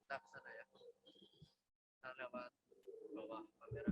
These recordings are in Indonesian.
Kita ke sana ya. Kita lewat bawah kamera.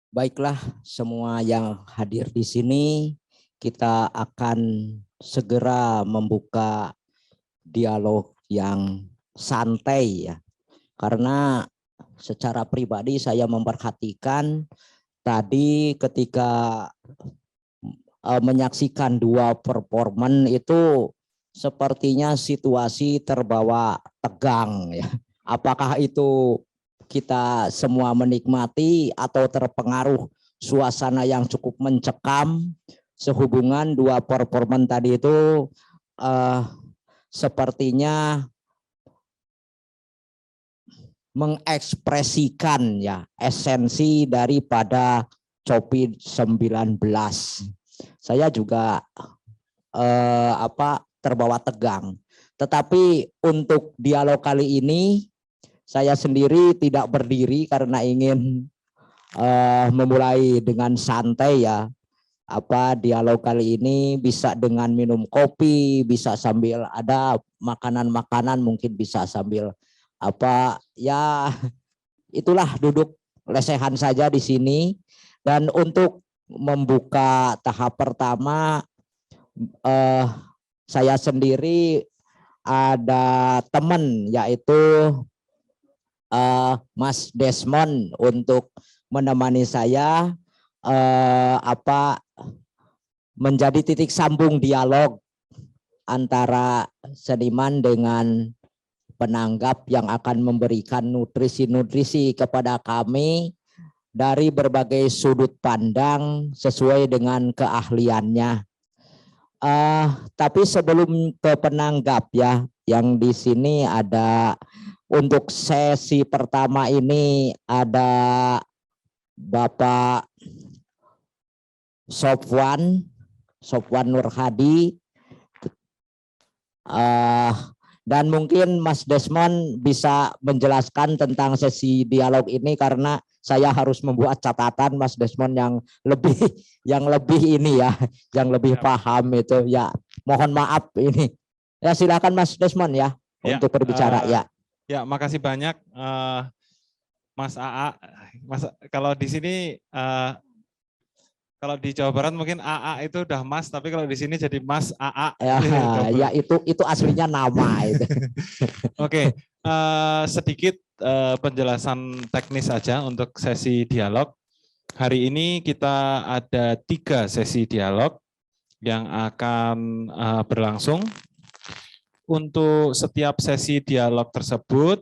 Baiklah, semua yang hadir di sini, kita akan segera membuka dialog yang santai ya. Karena secara pribadi saya memperhatikan tadi ketika menyaksikan dua performan itu sepertinya situasi terbawa tegang ya. Apakah itu kita semua menikmati atau terpengaruh suasana yang cukup mencekam sehubungan dua performan tadi itu sepertinya mengekspresikan ya esensi daripada COVID-19. Saya juga terbawa tegang. Tetapi untuk dialog kali ini saya sendiri tidak berdiri karena ingin memulai dengan santai ya. Dialog kali ini bisa dengan minum kopi, bisa sambil ada makanan-makanan, mungkin bisa sambil itulah duduk lesehan saja di sini. Dan untuk membuka tahap pertama saya sendiri ada teman yaitu Mas Desmond untuk menemani saya menjadi titik sambung dialog antara seniman dengan penanggap yang akan memberikan nutrisi-nutrisi kepada kami dari berbagai sudut pandang sesuai dengan keahliannya. Tapi sebelum ke penanggap ya, yang di sini ada untuk sesi pertama ini ada Bapak Sofwan Nur Hadi, dan mungkin Mas Desmond bisa menjelaskan tentang sesi dialog ini karena saya harus membuat catatan. Mas Desmond yang lebih ini ya, yang lebih paham itu ya. Mohon maaf ini. Ya silakan Mas Desmond ya untuk berbicara ya. Ya, makasih banyak Mas AA. Mas, kalau di sini kalau di Jawa Barat mungkin AA itu udah Mas, tapi kalau di sini jadi Mas AA. Ya itu aslinya nama itu. Oke, sedikit penjelasan teknis saja untuk sesi dialog. Hari ini kita ada 3 sesi dialog yang akan berlangsung. Untuk setiap sesi dialog tersebut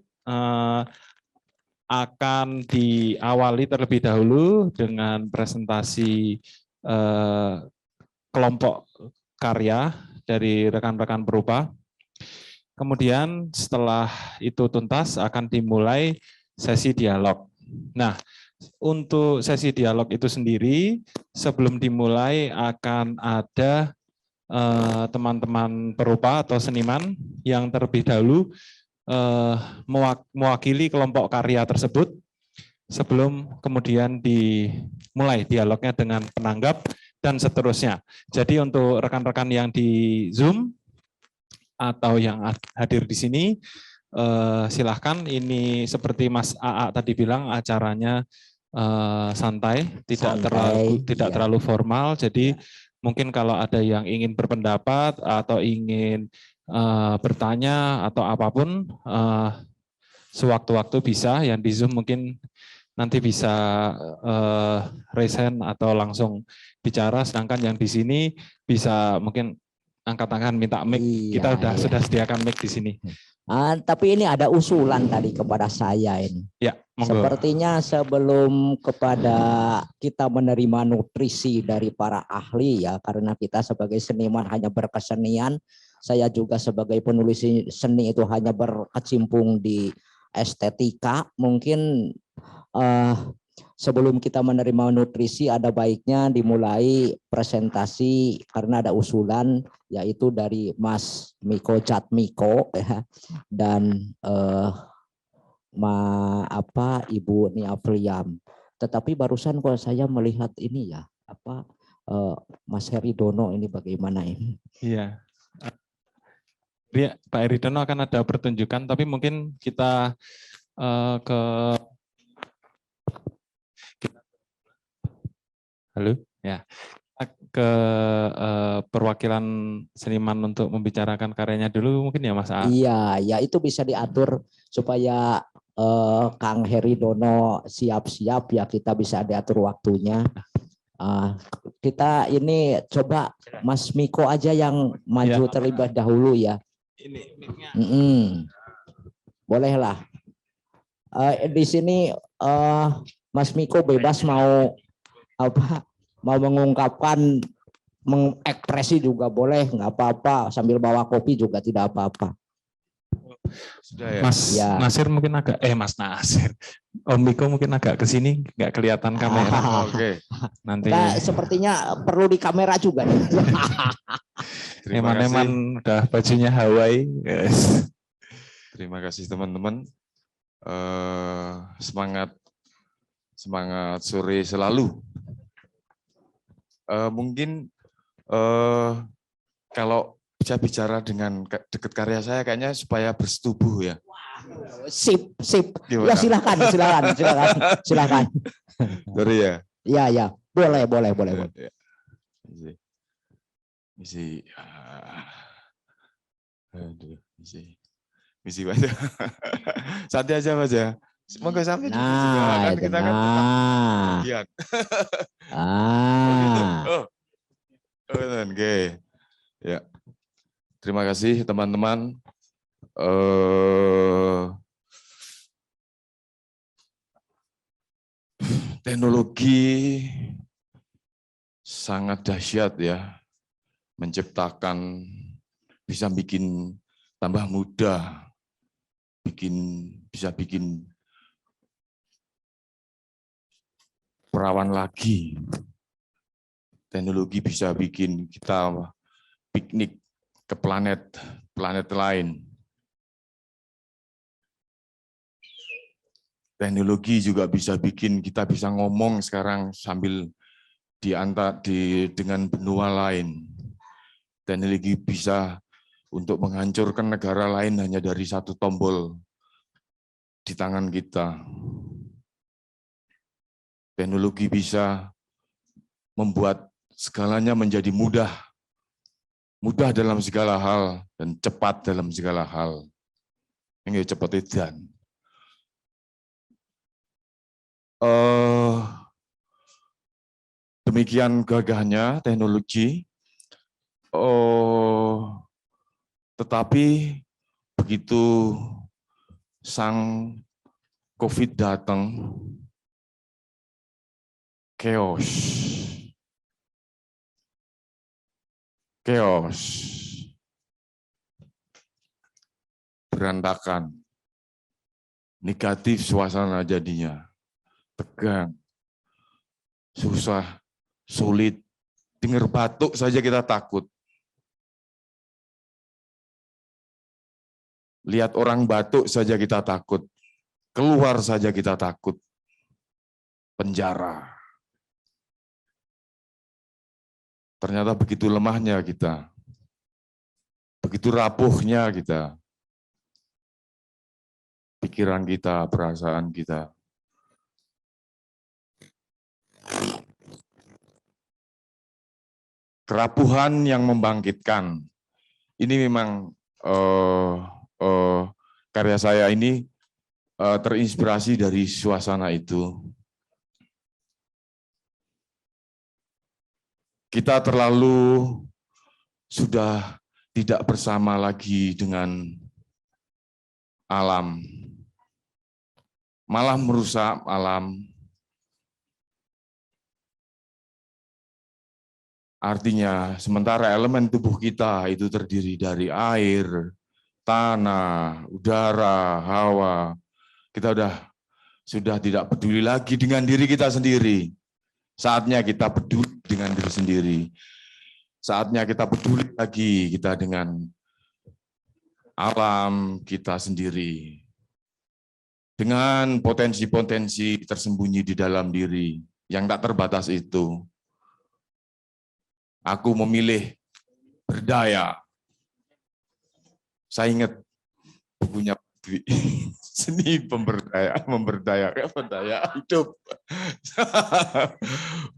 akan diawali terlebih dahulu dengan presentasi kelompok karya dari rekan-rekan perupa. Kemudian setelah itu tuntas akan dimulai sesi dialog. Nah, untuk sesi dialog itu sendiri sebelum dimulai akan ada teman-teman perupa atau seniman yang terlebih dahulu mewakili kelompok karya tersebut sebelum kemudian dimulai dialognya dengan penanggap dan seterusnya. Jadi untuk rekan-rekan yang di Zoom atau yang hadir di sini silahkan, ini seperti Mas AA tadi bilang acaranya santai, tidak Santai, tidak iya. terlalu formal. Jadi mungkin kalau ada yang ingin berpendapat atau ingin bertanya atau apapun, sewaktu-waktu bisa. Yang di Zoom mungkin nanti bisa raise hand atau langsung bicara, sedangkan yang di sini bisa mungkin angkat tangan minta mic. Kita Iya, sudah sediakan mic di sini. Tapi ini ada usulan tadi kepada saya ini. Ya, monggo. Sepertinya sebelum kepada kita menerima nutrisi dari para ahli ya, karena kita sebagai seniman hanya berkesenian, saya juga sebagai penulis seni itu hanya berkecimpung di estetika. Mungkin sebelum kita menerima nutrisi ada baiknya dimulai presentasi karena ada usulan yaitu dari Mas Miko Jatmiko ya, dan Ibu Nia Priam. Tetapi barusan kalau saya melihat ini ya Mas Heri Dono ini bagaimana ini? Iya. Pak Heri Dono akan ada pertunjukan, tapi mungkin kita ke halo ya ke perwakilan seniman untuk membicarakan karyanya dulu mungkin ya Mas A. Iya, ya itu bisa diatur supaya Kang Heri Dono siap-siap ya, kita bisa diatur waktunya. Kita ini coba Mas Miko aja yang maju Ya. terlibat dahulu ya. Ini Bolehlah. Di sini Mas Miko bebas mau mengungkapkan, mengekspresi juga boleh, nggak apa-apa, sambil bawa kopi juga tidak apa-apa. Sudah ya? Mas Ya. Nasir mungkin agak Mas Nasir, Om Miko mungkin agak ke sini nggak kelihatan kamera. Oke. Nanti Sepertinya perlu di kamera juga nih. Terima kasih. eman-eman udah bajunya Hawaii. Yes. Terima kasih teman-teman. Semangat sore selalu. Mungkin kalau bisa bicara dengan dekat karya saya kayaknya supaya bersetubuh ya. Sip. Gimana? Ya silakan. Sorry ya. Ya, boleh. Ya. Misi baca. Santai aja Mas ya. Semoga sampai dulu juga kan kita kan bagian. Oke. Ya. Terima kasih teman-teman. Teknologi sangat dahsyat ya, menciptakan, bisa bikin tambah mudah, bisa bikin perawan lagi. Teknologi bisa bikin kita piknik ke planet lain. Teknologi juga bisa bikin kita bisa ngomong sekarang sambil dengan benua lain. Teknologi bisa untuk menghancurkan negara lain hanya dari satu tombol di tangan kita. Teknologi bisa membuat segalanya menjadi mudah dalam segala hal dan cepat dalam segala hal. Ini cepat edan. Demikian gagahnya teknologi. Tetapi begitu sang COVID datang, chaos, berantakan, negatif suasana jadinya, tegang, susah, sulit, dengar batuk saja kita takut. Lihat orang batuk saja kita takut, keluar saja kita takut, penjara. Ternyata begitu lemahnya kita, begitu rapuhnya kita, pikiran kita, perasaan kita. kerapuhan yang membangkitkan. Ini memang karya saya ini terinspirasi dari suasana itu. Kita terlalu sudah tidak bersama lagi dengan alam, malah merusak alam. Artinya, sementara elemen tubuh kita itu terdiri dari air, tanah, udara, hawa, kita sudah tidak peduli lagi dengan diri kita sendiri. Saatnya kita peduli dengan diri sendiri. Saatnya kita peduli lagi kita dengan alam kita sendiri. Dengan potensi-potensi tersembunyi di dalam diri yang tak terbatas itu. Aku memilih berdaya. Saya ingat bukunya Seni Memberdayakan Berdaya Hidup.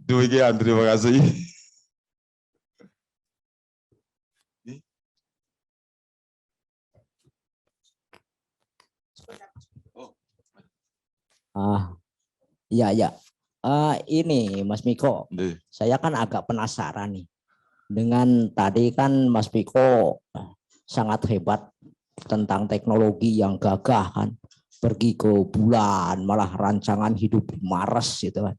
Demikian, terima kasih. Ya. Ini Mas Miko, saya kan agak penasaran nih. Dengan tadi kan Mas Miko sangat hebat tentang teknologi yang gagah kan, pergi ke bulan, malah rancangan hidup di Mars gitu kan.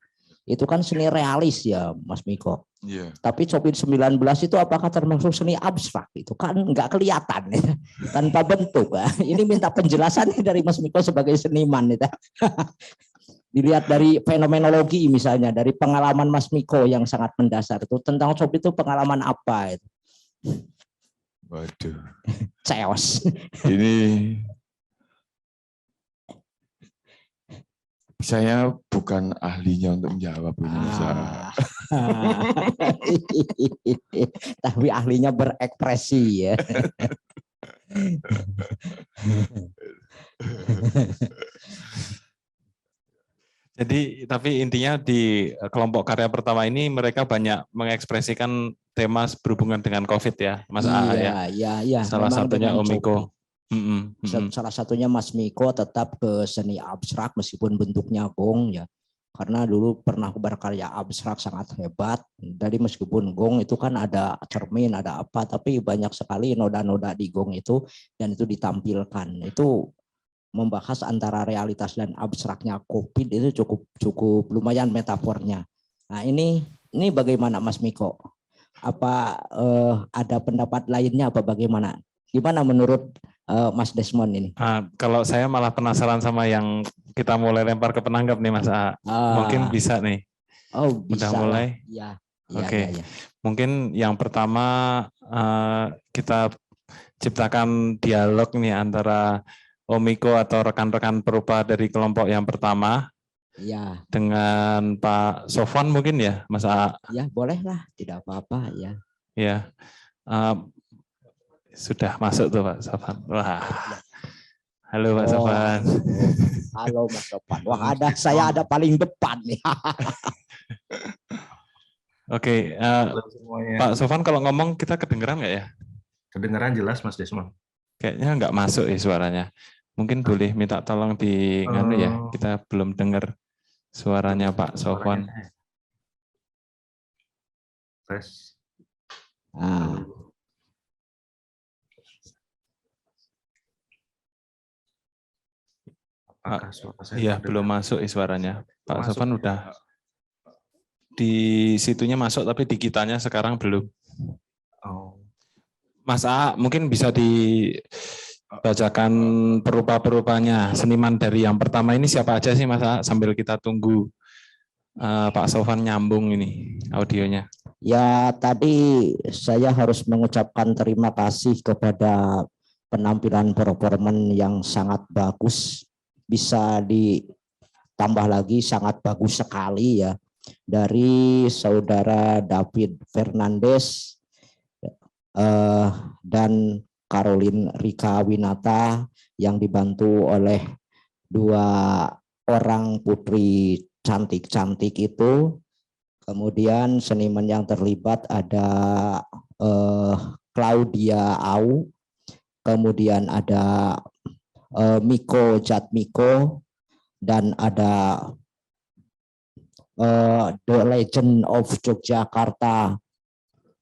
Itu kan seni realis ya Mas Miko. Yeah. Tapi COVID-19 itu apakah termasuk seni abstrak? Itu kan nggak kelihatan ya, tanpa bentuk. Ya. Ini minta penjelasan dari Mas Miko sebagai seniman. Ya. Dilihat dari fenomenologi misalnya, dari pengalaman Mas Miko yang sangat mendasar itu tentang COVID itu pengalaman apa itu? Waduh. Chaos. Ini saya bukan ahlinya untuk menjawab ini. Tapi ahlinya berekspresi ya. Jadi, tapi intinya di kelompok karya pertama ini mereka banyak mengekspresikan tema berhubungan dengan COVID ya, Mas A ya. Iya. Salah satunya Om Miko. Salah satunya Mas Miko tetap ke seni abstrak meskipun bentuknya gong ya. Karena dulu pernah berkarya abstrak sangat hebat. Jadi meskipun gong itu kan ada cermin, ada apa, tapi banyak sekali noda-noda di gong itu dan itu ditampilkan. Itu membahas antara realitas dan abstraknya COVID itu cukup lumayan metafornya. Nah ini bagaimana Mas Miko? Apa ada pendapat lainnya apa bagaimana? Gimana menurut Mas Desmond ini? Kalau saya malah penasaran sama yang kita mulai lempar ke penanggap nih Mas A. Mungkin bisa nih. Oh bisa. Udah mulai? Ya. Oke. Mungkin yang pertama kita ciptakan dialog nih antara Om Miko atau rekan-rekan perupa dari kelompok yang pertama ya. Dengan Pak Sofwan mungkin ya Mas A. Ya bolehlah, tidak apa-apa ya. Ya, sudah masuk tuh Pak Sofwan. Wah, halo Pak Sofwan. Halo Mas Sofwan. Wah saya ada paling depan nih. Oke, Pak Sofwan kalau ngomong kita kedengeran nggak ya? Kedengeran jelas Mas Desmond. Kayaknya nggak masuk ya suaranya. Mungkin boleh minta tolong di nganu ya, kita belum dengar suaranya Pak Sofwan. Tes. Iya, belum masuk suaranya. Pak Sofwan udah di situnya masuk, tapi di kitanya sekarang belum. Mas A, mungkin bisa dibacakan perupa-perupanya seniman dari yang pertama ini siapa aja sih Mas A, sambil kita tunggu Pak Sofwan nyambung ini audionya. Ya tadi saya harus mengucapkan terima kasih kepada penampilan performan yang sangat bagus, bisa ditambah lagi sangat bagus sekali ya dari saudara David Fernandes dan Caroline Rika Winata yang dibantu oleh dua orang putri cantik-cantik itu, Kemudian seniman yang terlibat ada Claudia Au, kemudian ada Miko Jatmiko, dan ada The Legend of Yogyakarta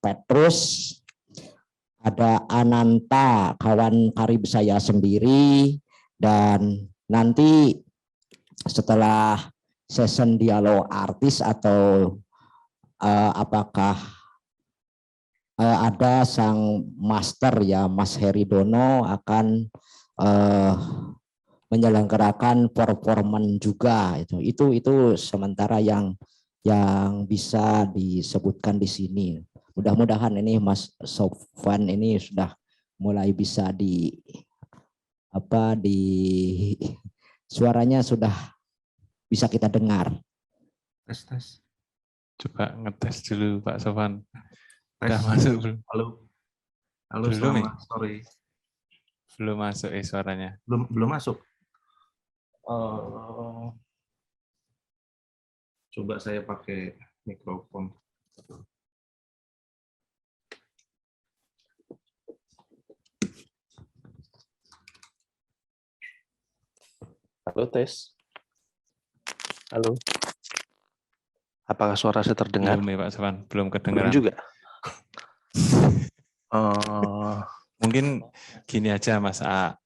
Petrus, ada Ananta, kawan karib saya sendiri, dan nanti setelah session dialog artis atau apakah ada sang master ya Mas Heridono akan menyelenggarakan performan juga, itu sementara yang bisa disebutkan di sini. Mudah-mudahan ini Mas Sofwan ini sudah mulai bisa suaranya sudah bisa kita dengar. Tes. Coba ngetes dulu Pak Sofwan. Tes. Udah masuk belum? Halo. Halo, Belum, selamat sore. Belum masuk suaranya. Belum masuk. Coba saya pakai mikrofon. Halo, tes. Halo. Apakah suara saya terdengar? Belum ya Pak Sofwan, belum Belum kedengaran. juga. Mungkin gini aja Mas A.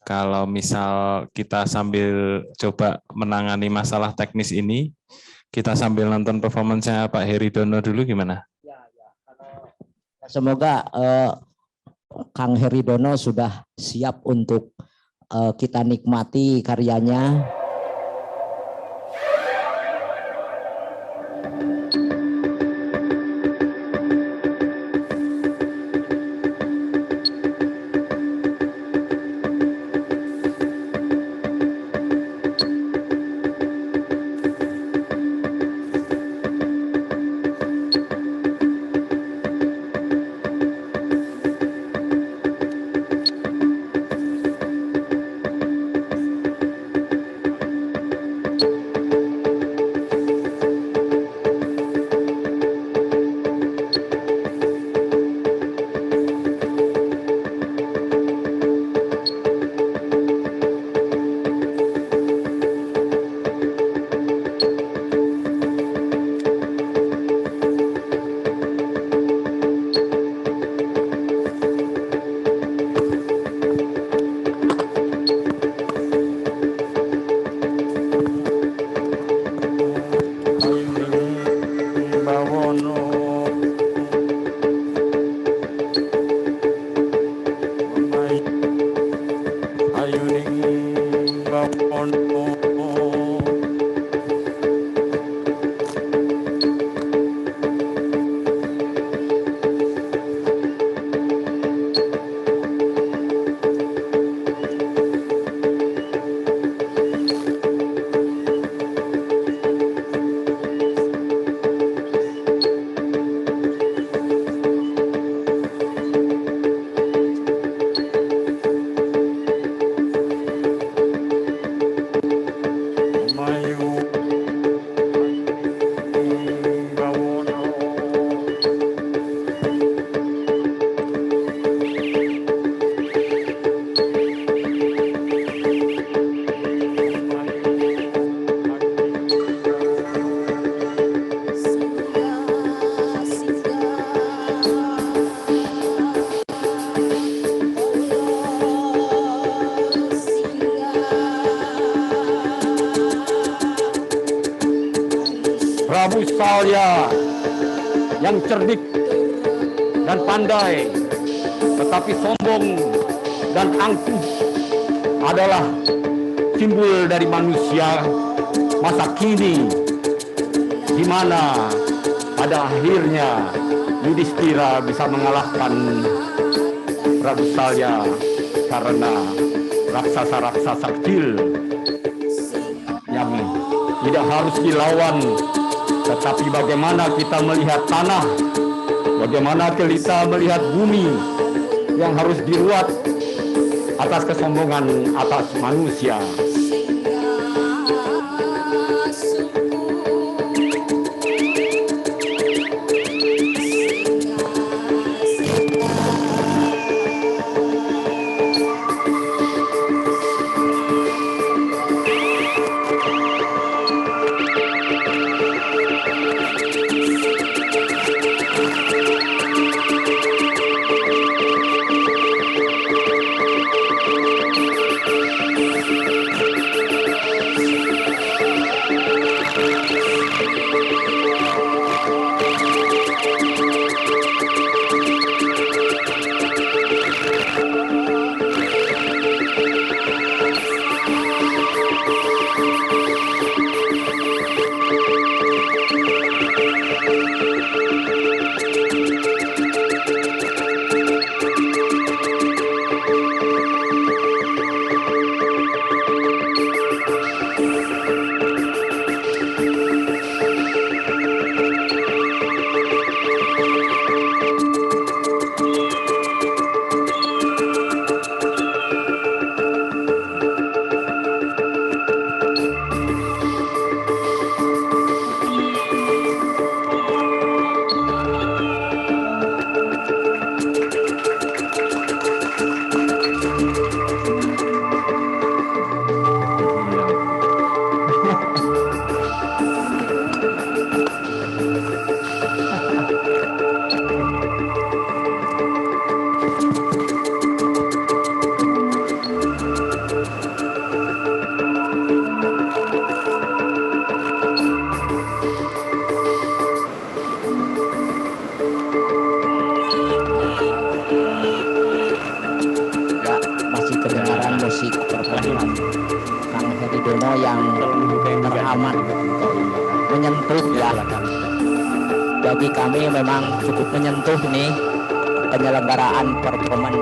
Kalau misal kita sambil coba menangani masalah teknis ini, kita sambil nonton performance-nya Pak Heridono dulu gimana? Semoga Kang Heridono sudah siap untuk kita nikmati karyanya. Prabu Salya yang cerdik dan pandai, tetapi sombong dan angkuh adalah simbol dari manusia masa kini, di mana pada akhirnya Yudhistira bisa mengalahkan Prabu Salya karena raksasa-raksasa kecil yang tidak harus dilawan. Tetapi bagaimana kita melihat tanah, bagaimana kita melihat bumi yang harus diruat atas kesombongan atas manusia. Dono yang teramat menyentuh ya. Bagi kami memang cukup menyentuh nih penyelenggaraan performan.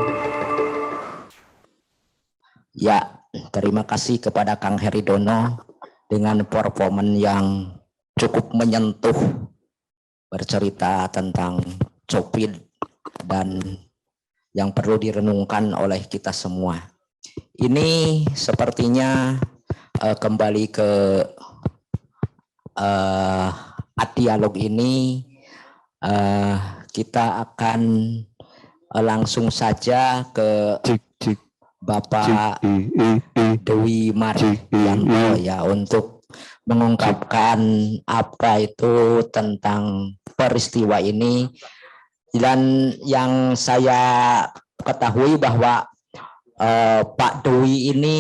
Ya, terima kasih kepada Kang Heri Dono dengan performan yang cukup menyentuh, bercerita tentang Copin dan yang perlu direnungkan oleh kita semua. Ini sepertinya kembali ke dialog ini, kita akan langsung saja ke Bapak Dewi Maryanto ya untuk mengungkapkan apa itu tentang peristiwa ini. Dan yang saya ketahui bahwa Pak Dewi ini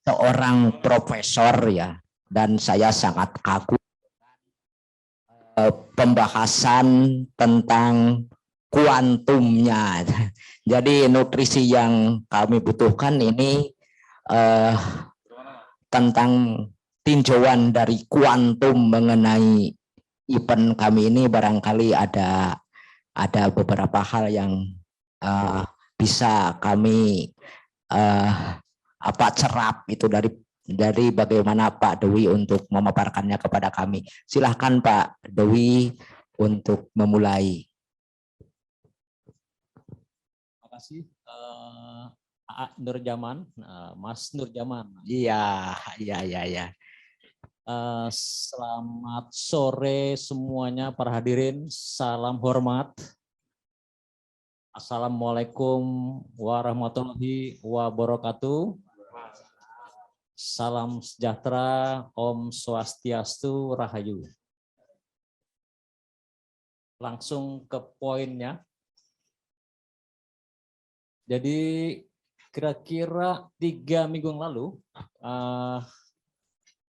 seorang profesor ya, dan saya sangat kagum pembahasan tentang kuantumnya. Jadi nutrisi yang kami butuhkan ini tentang tinjauan dari kuantum mengenai event kami ini. Barangkali ada beberapa hal yang bisa kami cerap itu dari bagaimana Pak Dewi untuk memaparkannya kepada kami. Silahkan Pak Dewi untuk memulai. Terima kasih Nurjaman, Mas Nurjaman. Iya. Selamat sore semuanya para hadirin. Salam hormat. Assalamualaikum warahmatullahi wabarakatuh. Salam sejahtera, Om Swastiastu, Rahayu. Langsung ke poinnya. Jadi kira-kira 3 minggu yang lalu,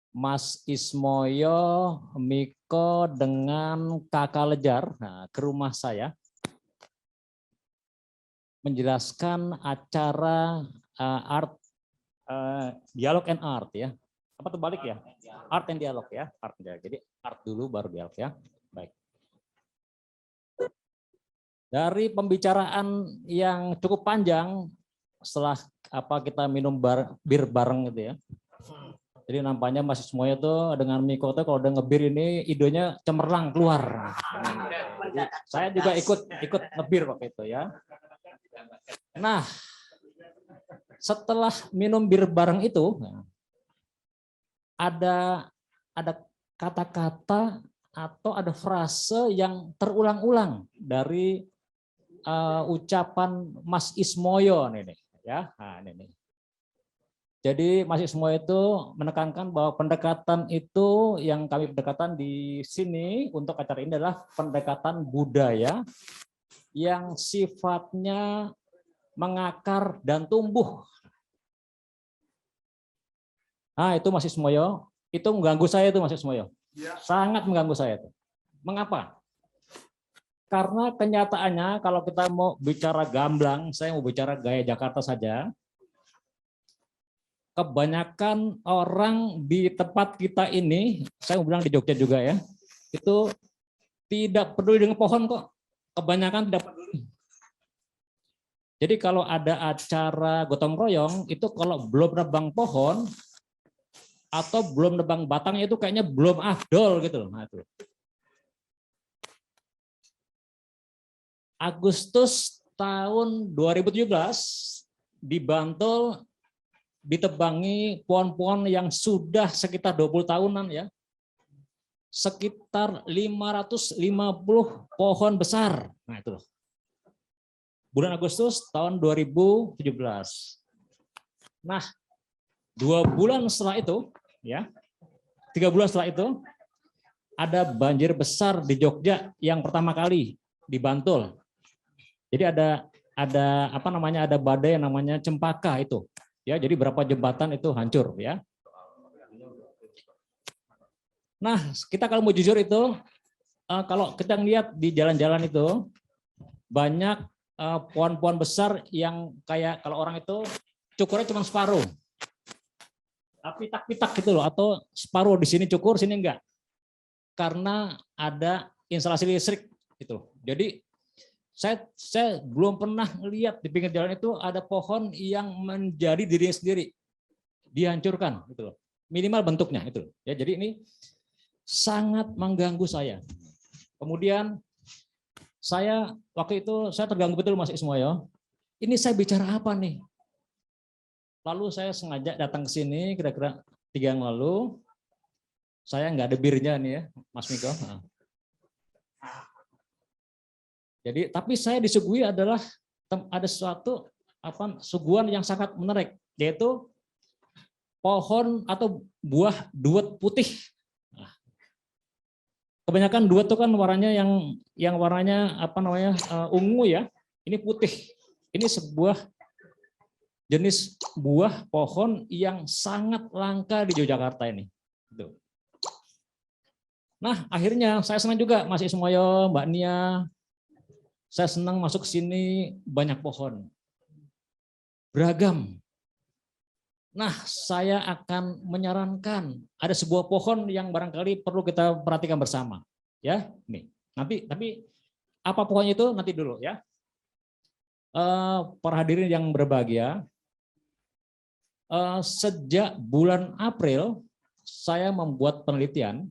Mas Ismoyo, Miko dengan Kakak Lejar ke rumah saya menjelaskan acara dialog and art ya. Apa terbalik ya? Art and dialog ya. Jadi art dulu baru dialog ya. Baik. Dari pembicaraan yang cukup panjang setelah kita minum bir bareng gitu ya. Jadi nampaknya Mas Ismoyo tuh dengan Miko tuh kalau udah ngebir ini idenya cemerlang keluar. Jadi, saya juga ikut ngebir waktu itu ya. Nah, setelah minum bir bareng itu ada kata-kata atau ada frase yang terulang-ulang dari ucapan Mas Ismoyo ini ya. Nah, ini. Jadi Mas Ismoyo itu menekankan bahwa pendekatan itu yang kami pendekatan di sini untuk acara ini adalah pendekatan budaya yang sifatnya mengakar dan tumbuh. Nah, itu Mas Ismoyo, itu mengganggu saya itu Mas Ismoyo. Sangat mengganggu saya itu. Mengapa? Karena kenyataannya kalau kita mau bicara gamblang, saya mau bicara gaya Jakarta saja. Kebanyakan orang di tempat kita ini, saya mau bilang di Jogja juga ya, itu tidak peduli dengan pohon kok. Kebanyakan tidak peduli. Jadi kalau ada acara gotong royong, itu kalau belum nebang pohon atau belum nebang batangnya itu kayaknya belum afdol gitu loh. Nah, itu. Agustus tahun 2017 di Bantul ditebangi pohon-pohon yang sudah sekitar 20 tahunan ya. Sekitar 550 pohon besar. Nah, itu loh. Bulan Agustus tahun 2017. Nah, 2 bulan setelah itu, ya, 3 bulan setelah itu, ada banjir besar di Jogja yang pertama kali di Bantul. Jadi ada ada badai yang namanya Cempaka itu, ya. Jadi berapa jembatan itu hancur, ya. Nah, kita kalau mau jujur itu, kalau kita lihat di jalan-jalan itu banyak pohon-pohon besar yang kayak kalau orang itu cukurnya cuma separuh. pitak-pitak gitu loh, atau separuh di sini cukur, sini enggak. Karena ada instalasi listrik gitu. Jadi saya belum pernah lihat di pinggir jalan itu ada pohon yang menjadi dirinya sendiri, dihancurkan gitu loh. Minimal bentuknya itu. Ya, jadi ini sangat mengganggu saya. Kemudian saya waktu itu saya terganggu betul Mas Ismoyo. Ini saya bicara apa nih? Lalu saya sengaja datang ke sini kira-kira 3 yang lalu. Saya nggak ada birnya nih ya, Mas Miko. Jadi, tapi saya disuguhi adalah ada suatu suguhan yang sangat menarik, yaitu pohon atau buah duet putih. Kebanyakan duet itu kan warnanya yang warnanya ungu ya. Ini putih. Ini sebuah jenis buah pohon yang sangat langka di Yogyakarta ini. Nah, akhirnya saya senang juga Mas Ismoyo, Mbak Nia. Saya senang masuk ke sini, banyak pohon. Beragam. Nah, saya akan menyarankan ada sebuah pohon yang barangkali perlu kita perhatikan bersama. Ya, nih. Nanti tapi apa pohonnya itu nanti dulu ya. Para hadirin yang berbahagia, sejak bulan April saya membuat penelitian.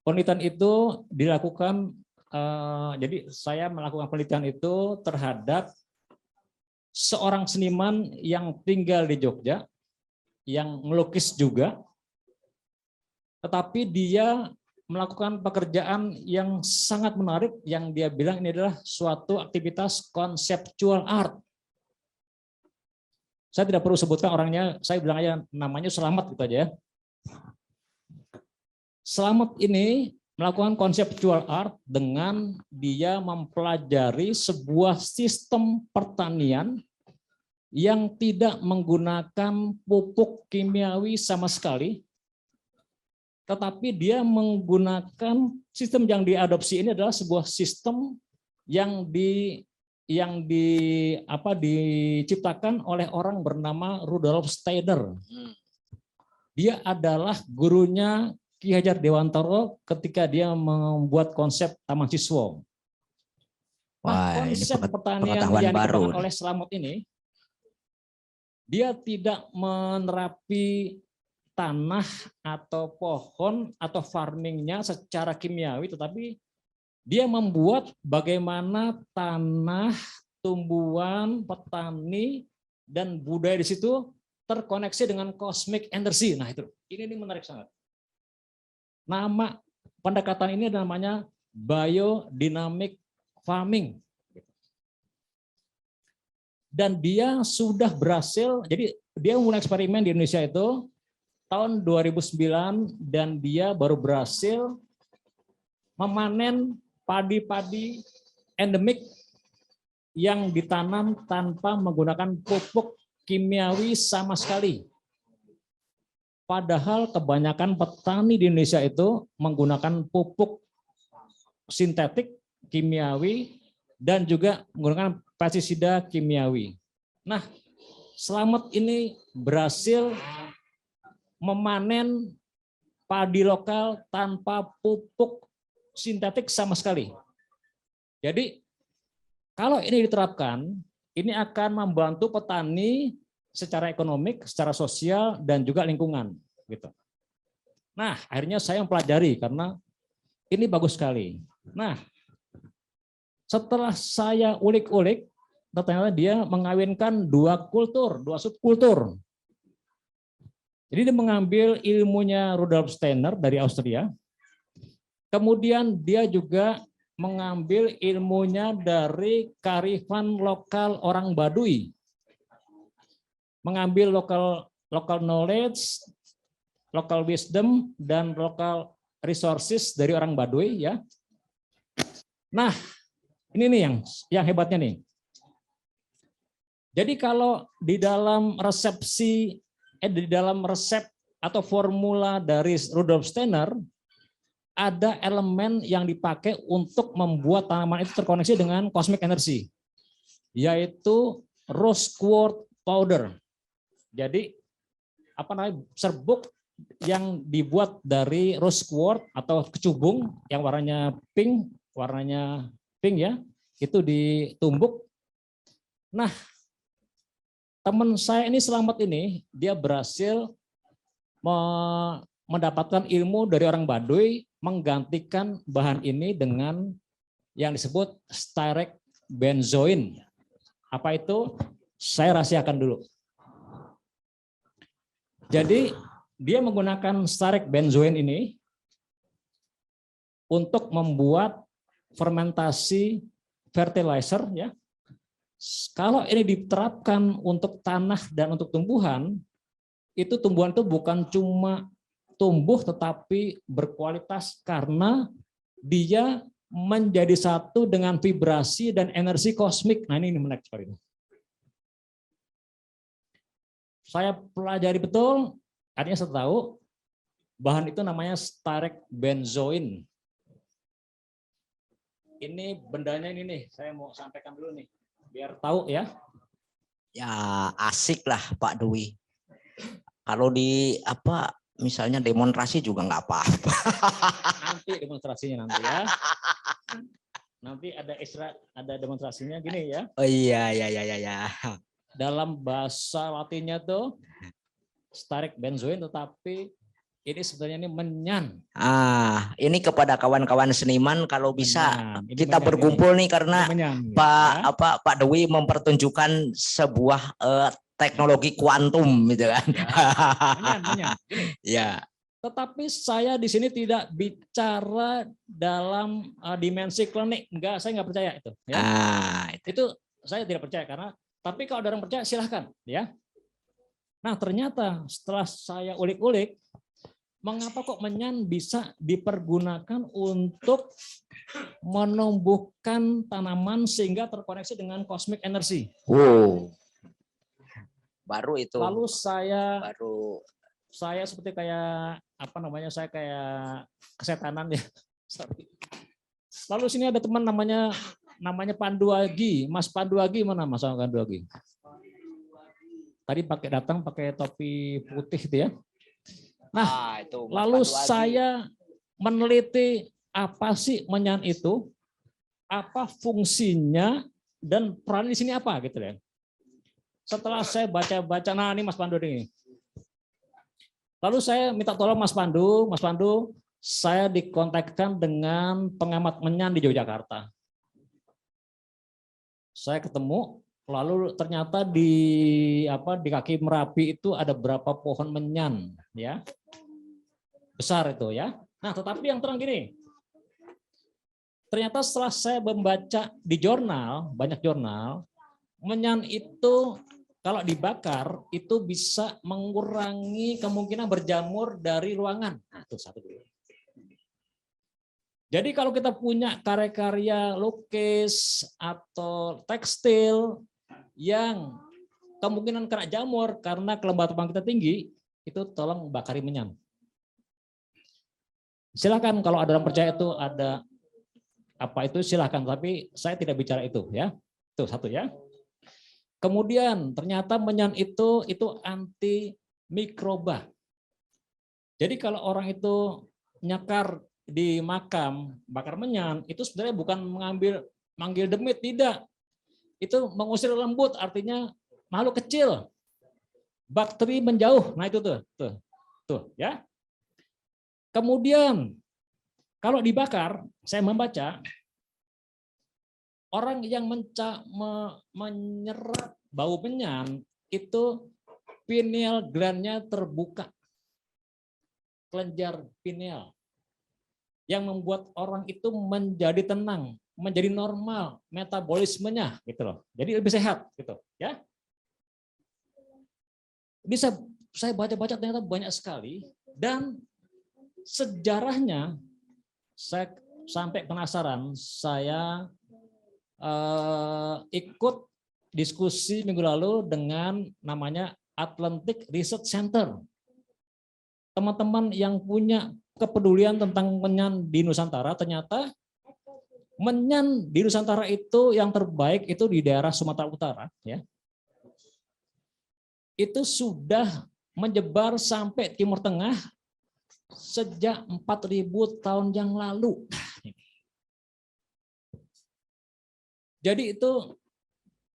Penelitian itu dilakukan, jadi saya melakukan penelitian itu terhadap seorang seniman yang tinggal di Jogja, yang melukis juga, tetapi dia melakukan pekerjaan yang sangat menarik, yang dia bilang ini adalah suatu aktivitas konseptual art. Saya tidak perlu sebutkan orangnya, saya bilang aja namanya Selamat gitu aja ya. Selamat ini melakukan konseptual art dengan dia mempelajari sebuah sistem pertanian yang tidak menggunakan pupuk kimiawi sama sekali, tetapi dia menggunakan sistem yang diadopsi ini adalah sebuah sistem yang diciptakan oleh orang bernama Rudolf Steiner. Dia adalah gurunya Ki Hajar Dewantara ketika dia membuat konsep Taman Siswo. Nah, konsep pertanian yang dikembangkan oleh Selamat ini, dia tidak menerapi tanah atau pohon atau farmingnya secara kimiawi, tetapi dia membuat bagaimana tanah, tumbuhan, petani, dan budaya di situ terkoneksi dengan cosmic energy. Nah itu, ini menarik sangat. Nama pendekatan ini namanya biodynamic farming. Dan dia sudah berhasil, jadi dia mulai eksperimen di Indonesia itu tahun 2009 dan dia baru berhasil memanen padi-padi endemik yang ditanam tanpa menggunakan pupuk kimiawi sama sekali. Padahal kebanyakan petani di Indonesia itu menggunakan pupuk sintetik kimiawi dan juga menggunakan pestisida kimiawi. Nah, Selamat ini berhasil memanen padi lokal tanpa pupuk sintetik sama sekali. Jadi kalau ini diterapkan, ini akan membantu petani secara ekonomik, secara sosial, dan juga lingkungan. Gitu. Nah, akhirnya saya mempelajari karena ini bagus sekali. Nah, setelah saya ulik-ulik, ternyata dia mengawinkan dua subkultur. Jadi dia mengambil ilmunya Rudolf Steiner dari Austria, kemudian dia juga mengambil ilmunya dari kearifan lokal orang Baduy, mengambil local knowledge, local wisdom, dan local resources dari orang Baduy ya. Nah, ini nih yang hebatnya nih. Jadi kalau di dalam resep atau formula dari Rudolf Steiner ada elemen yang dipakai untuk membuat tanaman itu terkoneksi dengan cosmic energy, yaitu rose quartz powder. Jadi apa namanya serbuk yang dibuat dari rose quartz atau kecubung yang warnanya pink ya, itu ditumbuk. Nah, teman saya ini Selamat ini dia berhasil mendapatkan ilmu dari orang Baduy, menggantikan bahan ini dengan yang disebut styrek benzoin. Apa itu? Saya rahasiakan dulu. Jadi dia menggunakan styrek benzoin ini untuk membuat fermentasi fertilizer ya. Kalau ini diterapkan untuk tanah dan untuk tumbuhan, itu tumbuhan itu bukan cuma tumbuh tetapi berkualitas karena dia menjadi satu dengan vibrasi dan energi kosmik. Nah ini menarik sekali. Saya pelajari betul, artinya saya tahu bahan itu namanya styrek benzoin. Ini bendanya ini nih, saya mau sampaikan dulu nih, biar tahu ya. Ya asik lah Pak Dwi. Kalau di apa misalnya demonstrasi juga nggak apa-apa. Nanti demonstrasinya nanti ya. Nanti ada demonstrasinya gini ya. Oh iya. Dalam bahasa Latinnya tuh styrek benzoin, tetapi ini sebenarnya ini menyan. Ini kepada kawan-kawan seniman kalau bisa Menyan. Ini kita menyan, berkumpul ini. nih karena Ini menyan, Pak Dewi mempertunjukkan sebuah teknologi kuantum gitu kan. Menyan. Ya. Tetapi saya di sini tidak bicara dalam dimensi klinik. Enggak, saya nggak percaya itu. Ya. Itu saya tidak percaya karena. Tapi kalau ada orang percaya silahkan, ya. Nah ternyata setelah saya ulik-ulik, mengapa kok menyan bisa dipergunakan untuk menumbuhkan tanaman sehingga terkoneksi dengan cosmic energy. Baru itu. Lalu saya seperti kayak apa namanya, saya kayak kesetanan ya. Lalu sini ada teman namanya Pandu Agi. Mas Pandu Agi mana Mas Pandu Agi? Tadi datang pakai topi putih itu ya. Nah, itu lalu saya meneliti apa sih menyan itu, apa fungsinya dan peran di sini apa gitu ya. Setelah saya baca-baca, nah ini Mas Pandu ini. Lalu saya minta tolong Mas Pandu, saya dikontakkan dengan pengamat menyan di Yogyakarta. Saya ketemu, lalu ternyata di kaki Merapi itu ada berapa pohon menyan, ya, besar itu ya. Nah, tetapi yang terang gini, ternyata setelah saya membaca di jurnal, banyak jurnal, menyan itu kalau dibakar itu bisa mengurangi kemungkinan berjamur dari ruangan. Nah, itu satu dulu. Jadi kalau kita punya karya-karya lukis atau tekstil yang kemungkinan kena jamur karena kelembapan kita tinggi, itu tolong bakari menyan. Silakan kalau ada orang percaya itu ada apa itu silakan, tapi saya tidak bicara itu ya. Itu satu ya. Kemudian ternyata menyan itu anti mikroba. Jadi kalau orang itu nyakar di makam bakar menyan itu sebenarnya bukan manggil demit, tidak. Itu mengusir lembut, artinya makhluk kecil. Bakteri menjauh. Nah itu tuh ya. Kemudian kalau dibakar, saya membaca orang yang menyerap bau menyan itu pineal glandnya terbuka. Kelenjar pineal. Yang membuat orang itu menjadi tenang, menjadi normal metabolismenya gitu loh. Jadi lebih sehat gitu ya. Ini saya baca-baca ternyata banyak sekali dan sejarahnya saya sampai penasaran. Saya ikut diskusi minggu lalu dengan namanya Atlantic Research Center. Teman-teman yang punya kepedulian tentang menyan di Nusantara, ternyata menyan di Nusantara itu yang terbaik itu di daerah Sumatera Utara ya. Itu sudah menyebar sampai Timur Tengah sejak 4.000 tahun yang lalu. Jadi itu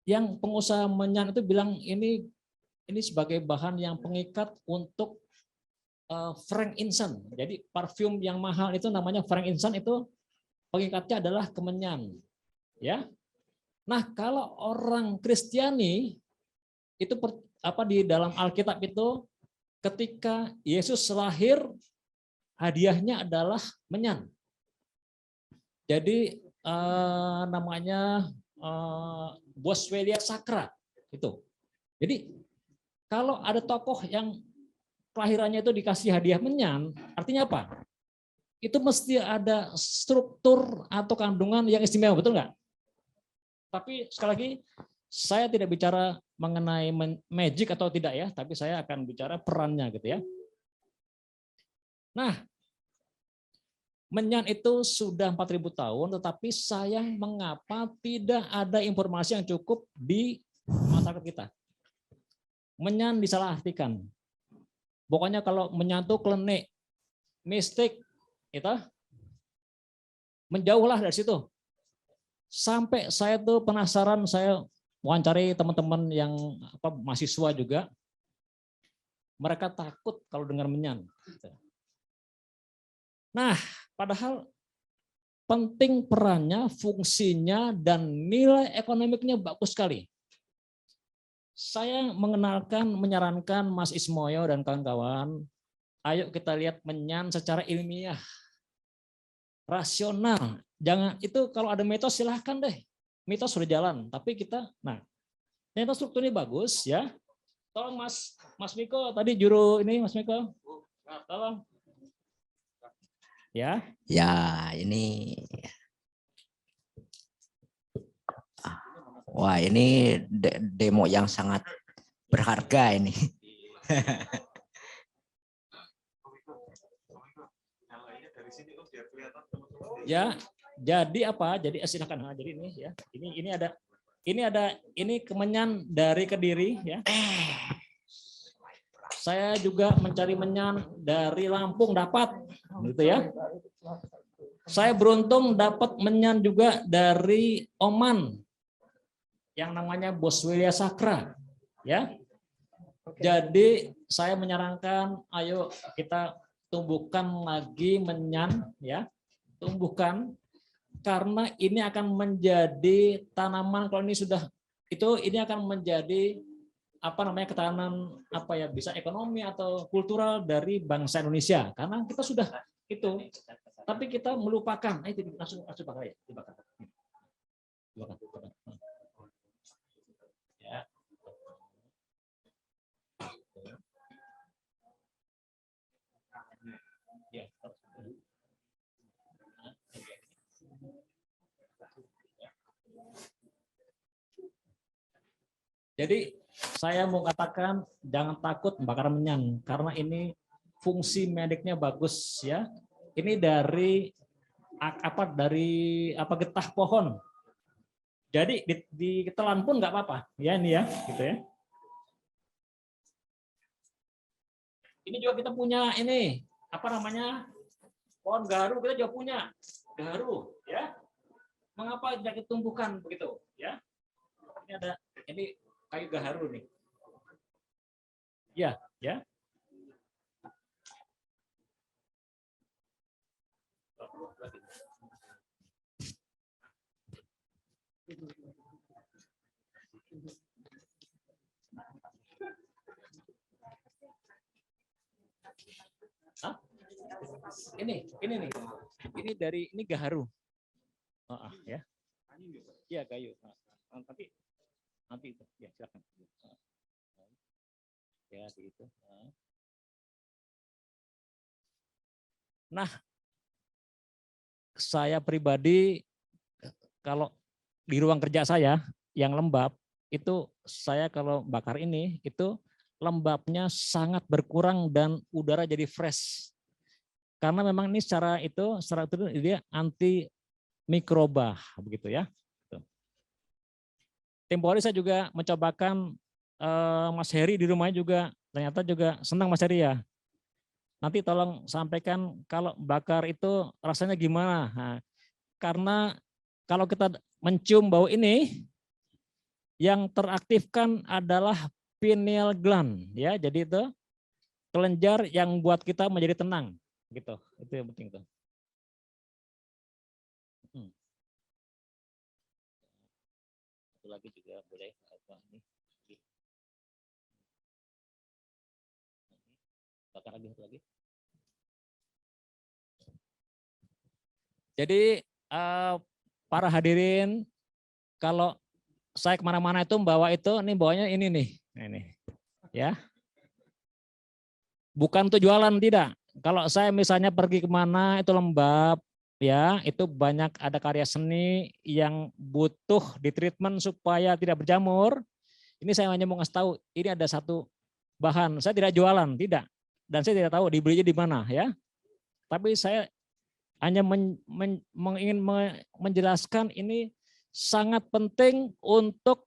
yang pengusaha menyan itu bilang ini sebagai bahan yang pengikat untuk frankincense. Jadi parfum yang mahal itu namanya frankincense, itu pengikatnya adalah kemenyan. Ya. Nah, kalau orang Kristiani itu di dalam Alkitab itu ketika Yesus lahir hadiahnya adalah menyan. Jadi namanya Boswellia sacra itu. Jadi kalau ada tokoh yang kelahirannya itu dikasih hadiah menyan, artinya apa? Itu mesti ada struktur atau kandungan yang istimewa, betul nggak? Tapi sekali lagi saya tidak bicara mengenai magic atau tidak ya, tapi saya akan bicara perannya gitu ya. Nah, menyan itu sudah 4.000 tahun, tetapi sayang mengapa tidak ada informasi yang cukup di masyarakat kita. Menyan disalahartikan. Pokoknya kalau menyan itu klenik, mistik, itu menjauhlah dari situ. Sampai saya tuh penasaran, saya wawancari teman-teman yang mahasiswa juga, mereka takut kalau dengar menyan. Nah, padahal penting perannya, fungsinya, dan nilai ekonomiknya bagus sekali. Saya menyarankan Mas Ismoyo dan kawan-kawan, ayo kita lihat menyan secara ilmiah, rasional. Jangan itu kalau ada mitos silahkan deh, mitos sudah jalan. Tapi kita, ternyata strukturnya bagus ya. Tolong Mas Miko tadi juru ini Mas Miko, tolong. Ya. Ya, ini. Wah, ini demo yang sangat berharga ini. Ya, jadi apa? Jadi silakan. Jadi ini ya. Ini kemenyan dari Kediri ya. Saya juga mencari menyan dari Lampung dapat, gitu ya. Saya beruntung dapat menyan juga dari Oman yang namanya Boswellia sacra, ya. Jadi saya menyarankan, ayo kita tumbuhkan lagi menyan, ya, tumbuhkan karena ini akan menjadi tanaman kalau ini sudah ini akan menjadi ketahanan bisa ekonomi atau kultural dari bangsa Indonesia karena kita sudah itu, tapi kita melupakan itu langsung bakar ya, dibakar. Ya. Ya. Jadi saya mau katakan jangan takut membakar menyan karena ini fungsi mediknya bagus ya. Ini dari getah pohon. Jadi ditelan pun nggak apa-apa ya ini ya gitu ya. Ini juga kita punya ini pohon gaharu, kita juga punya gaharu ya. Mengapa tidak ditumbuhkan begitu ya? Ini kayu gaharu nih. Ya, ya. Hah? Ini nih. Ini gaharu. Ya. Iya, kayu. Tapi nanti itu ya silakan ya begitu. Nah, saya pribadi kalau di ruang kerja saya yang lembab itu saya kalau bakar ini itu lembabnya sangat berkurang dan udara jadi fresh karena memang ini secara itu dia anti mikroba begitu ya. Tempo hari saya juga mencobakan Mas Heri di rumahnya juga Ternyata juga senang Mas Heri ya. Nanti tolong sampaikan kalau bakar itu rasanya gimana. Nah, karena kalau kita mencium bau ini, yang teraktifkan adalah pineal gland ya. Jadi itu kelenjar yang buat kita menjadi tenang gitu. Itu yang penting tuh. Satu lagi juga boleh apa ini? Bakar lagi satu lagi. Jadi para hadirin, kalau saya kemana-mana itu membawa itu, ini bawanya ini nih, ini ya. Bukan untuk jualan, tidak. Kalau saya misalnya pergi kemana itu lembab, ya itu banyak ada karya seni yang butuh ditreatment supaya tidak berjamur. Ini saya hanya mau ngasih tahu, ini ada satu bahan, saya tidak jualan, tidak. Dan saya tidak tahu dibelinya di mana ya. Tapi saya hanya ingin menjelaskan ini sangat penting untuk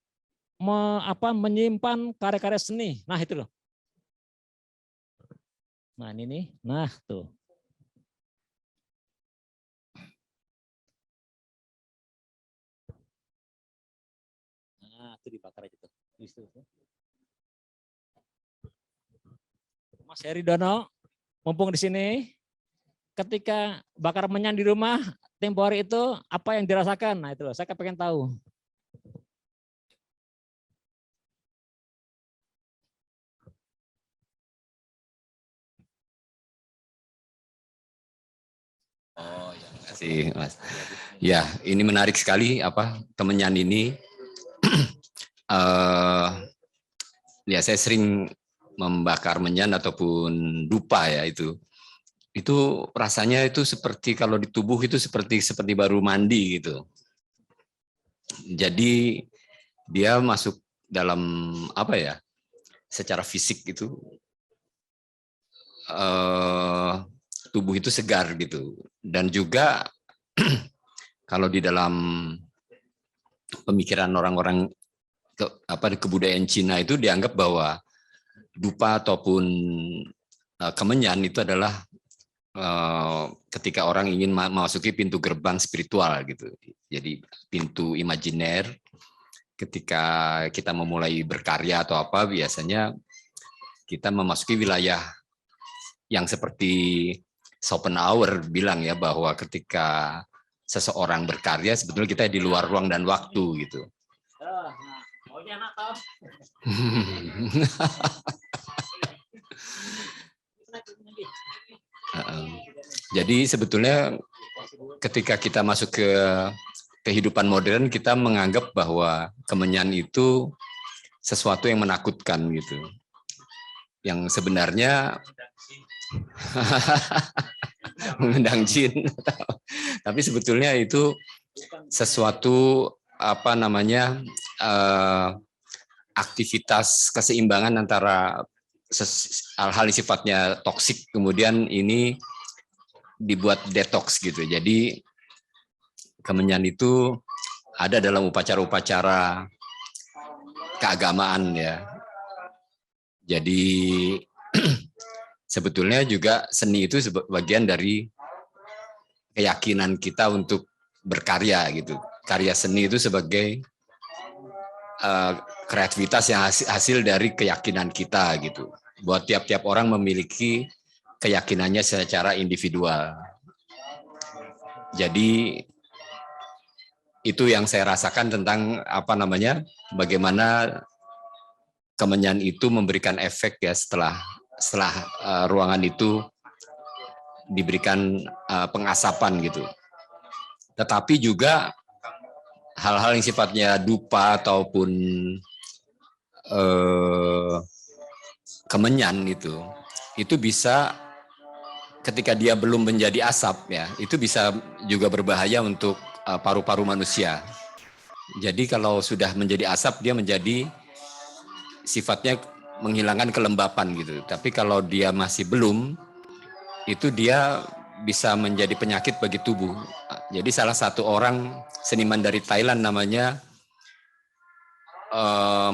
menyimpan karya-karya seni. Nah itu loh. Nah ini nih, nah tuh. Nah itu dibakar aja tuh. Mas Heri Dono, mumpung di sini, ketika bakar menyan di rumah tempo hari itu apa yang dirasakan? Nah itu loh, saya pengen tahu. Oh ya, terima kasih Mas. Ya, ini menarik sekali apa kemenyan ini. Ya saya sering membakar menyan ataupun dupa ya itu rasanya itu seperti kalau di tubuh itu seperti baru mandi gitu. Jadi dia masuk dalam apa ya, secara fisik itu tubuh itu segar gitu. Dan juga kalau di dalam pemikiran orang-orang di kebudayaan Cina itu dianggap bahwa dupa ataupun kemenyan itu adalah ketika orang ingin memasuki pintu gerbang spiritual gitu. Jadi pintu imajiner ketika kita memulai berkarya atau apa, biasanya kita memasuki wilayah yang seperti Schopenhauer bilang ya, bahwa ketika seseorang berkarya sebetulnya kita di luar ruang dan waktu gitu. Jadi sebetulnya ketika kita masuk ke kehidupan modern, kita menganggap bahwa kemenyan itu sesuatu yang menakutkan gitu. Yang sebenarnya mengundang jin. Tapi sebetulnya itu sesuatu apa namanya aktivitas keseimbangan antara hal-hal yang sifatnya toksik, kemudian ini dibuat detox gitu. Jadi kemenyan itu ada dalam upacara-upacara keagamaan ya. Jadi sebetulnya juga seni itu bagian dari keyakinan kita untuk berkarya gitu. Karya seni itu sebagai kreativitas yang hasil dari keyakinan kita gitu. Buat tiap-tiap orang memiliki keyakinannya secara individual. Jadi itu yang saya rasakan tentang apa namanya, bagaimana kemenyan itu memberikan efek ya setelah ruangan itu diberikan pengasapan gitu. Tetapi juga hal-hal yang sifatnya dupa ataupun kemenyan itu bisa ketika dia belum menjadi asap ya, itu bisa juga berbahaya untuk paru-paru manusia. Jadi kalau sudah menjadi asap, dia menjadi sifatnya menghilangkan kelembapan gitu. Tapi kalau dia masih belum, itu dia bisa menjadi penyakit bagi tubuh. Jadi salah satu orang seniman dari Thailand namanya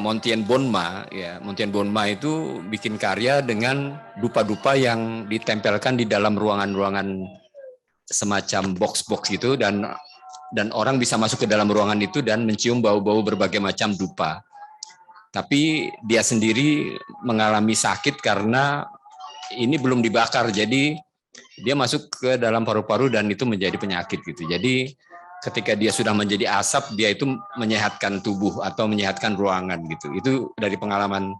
Montien Bonma, ya Montien Bonma itu bikin karya dengan dupa-dupa yang ditempelkan di dalam ruangan-ruangan semacam box-box gitu, dan orang bisa masuk ke dalam ruangan itu dan mencium bau-bau berbagai macam dupa. Tapi dia sendiri mengalami sakit karena ini belum dibakar, jadi dia masuk ke dalam paru-paru dan itu menjadi penyakit gitu. Jadi ketika dia sudah menjadi asap, dia itu menyehatkan tubuh atau menyehatkan ruangan gitu. Itu dari pengalaman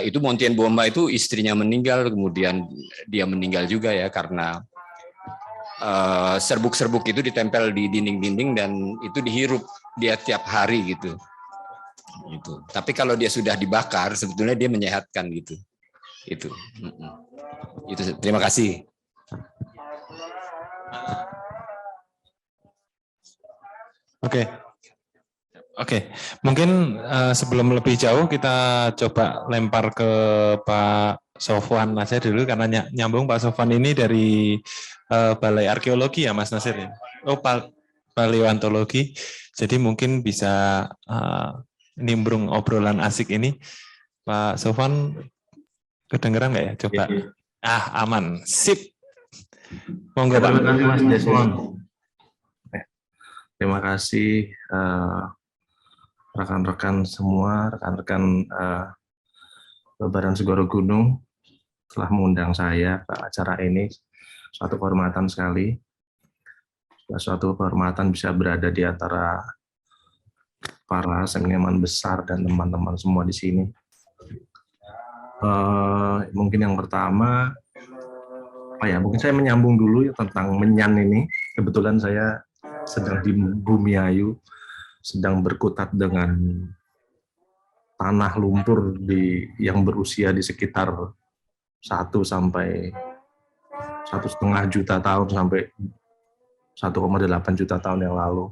itu Montien Bomba itu istrinya meninggal, kemudian dia meninggal juga ya karena serbuk-serbuk itu ditempel di dinding-dinding dan itu dihirup dia tiap hari gitu. Gitu. Tapi kalau dia sudah dibakar, sebetulnya dia menyehatkan gitu. Itu. Terima kasih. Oke. Mungkin sebelum lebih jauh kita coba lempar ke Pak Sofwan aja dulu karena nyambung Pak Sofwan ini dari Balai Arkeologi ya Mas Nasir ya. Oh, Paleontologi. Jadi mungkin bisa nimbrung obrolan asik ini. Pak Sofwan kedengeran nggak ya? Coba. Aman. Sip. Monggo Pak. Terima kasih Mas Desmond. Terima kasih rekan-rekan semua, rekan-rekan Badan Segoro Gunung telah mengundang saya ke acara ini. Suatu kehormatan sekali. Suatu kehormatan bisa berada di antara para seniman besar dan teman-teman semua di sini. Mungkin yang pertama, mungkin saya menyambung dulu ya tentang menyan ini. Kebetulan saya sedang di Bumiayu, sedang berkutat dengan tanah lumpur yang berusia di sekitar 1 sampai 1,5 juta tahun sampai 1,8 juta tahun yang lalu.